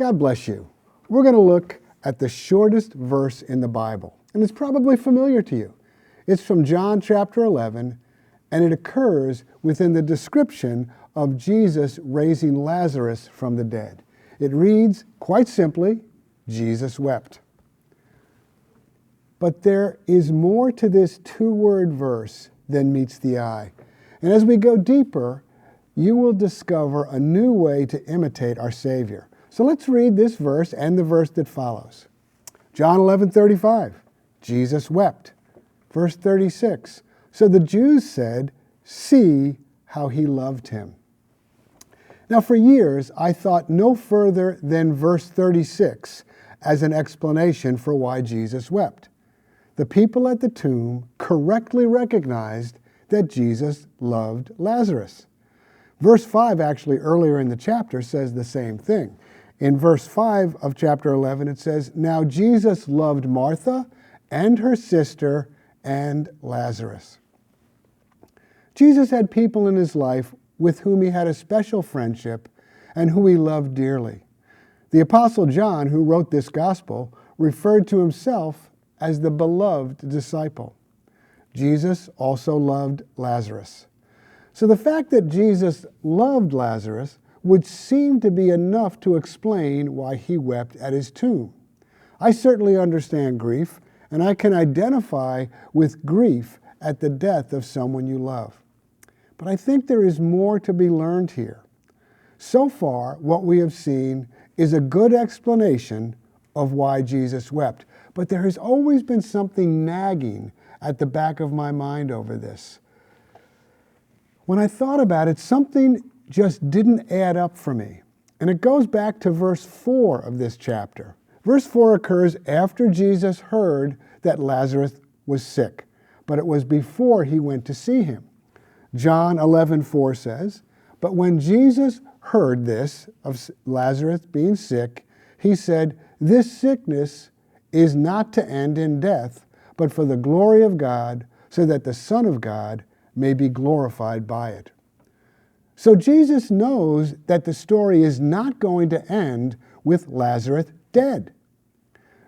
God bless you. We're going to look at the shortest verse in the Bible, and it's probably familiar to you. It's from John chapter 11, and it occurs within the description of Jesus raising Lazarus from the dead. It reads, quite simply, Jesus wept. But there is more to this two-word verse than meets the eye. And as we go deeper, you will discover a new way to imitate our Savior. So let's read this verse and the verse that follows. John 11:35, Jesus wept. Verse 36, so the Jews said, see how he loved him. Now for years, I thought no further than verse 36 as an explanation for why Jesus wept. The people at the tomb correctly recognized that Jesus loved Lazarus. Verse 5, actually earlier in the chapter, says the same thing. In verse 5 of chapter 11, it says, now Jesus loved Martha and her sister and Lazarus. Jesus had people in his life with whom he had a special friendship and who he loved dearly. The Apostle John, who wrote this gospel, referred to himself as the beloved disciple. Jesus also loved Lazarus. So the fact that Jesus loved Lazarus would seem to be enough to explain why he wept at his tomb. I certainly understand grief, and I can identify with grief at the death of someone you love. But I think there is more to be learned here. So far, what we have seen is a good explanation of why Jesus wept. But there has always been something nagging at the back of my mind over this. When I thought about it, something just didn't add up for me. And it goes back to verse 4 of this chapter. Verse 4 occurs after Jesus heard that Lazarus was sick, but it was before he went to see him. John 11:4 says, but when Jesus heard this, of Lazarus being sick, he said, this sickness is not to end in death, but for the glory of God, so that the Son of God may be glorified by it. So Jesus knows that the story is not going to end with Lazarus dead.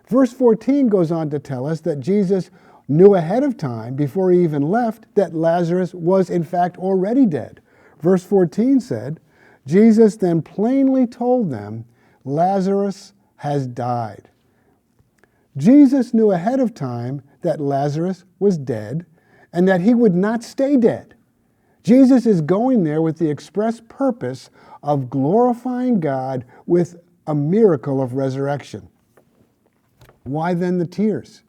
Verse 14 goes on to tell us that Jesus knew ahead of time, before he even left, that Lazarus was in fact already dead. Verse 14 said, Jesus then plainly told them, Lazarus has died. Jesus knew ahead of time that Lazarus was dead and that he would not stay dead. Jesus is going there with the express purpose of glorifying God with a miracle of resurrection. Why then the tears?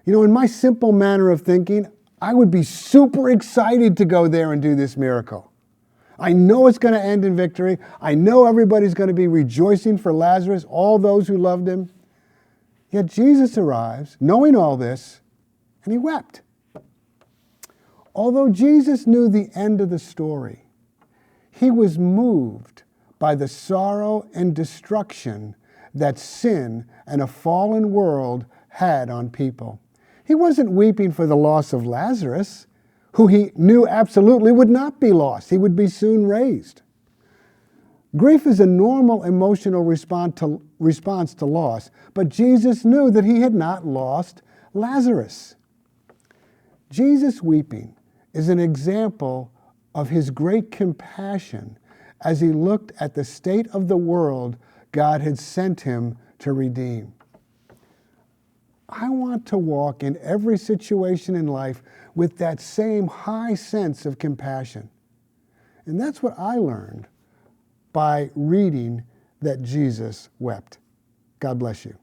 You know, in my simple manner of thinking, I would be super excited to go there and do this miracle. I know it's going to end in victory. I know everybody's going to be rejoicing for Lazarus, all those who loved him. Yet Jesus arrives, knowing all this, and he wept. Although Jesus knew the end of the story, he was moved by the sorrow and destruction that sin and a fallen world had on people. He wasn't weeping for the loss of Lazarus, who he knew absolutely would not be lost. He would be soon raised. Grief is a normal emotional response to loss, but Jesus knew that he had not lost Lazarus. Jesus weeping is an example of his great compassion as he looked at the state of the world God had sent him to redeem. I want to walk in every situation in life with that same high sense of compassion. And that's what I learned by reading that Jesus wept. God bless you.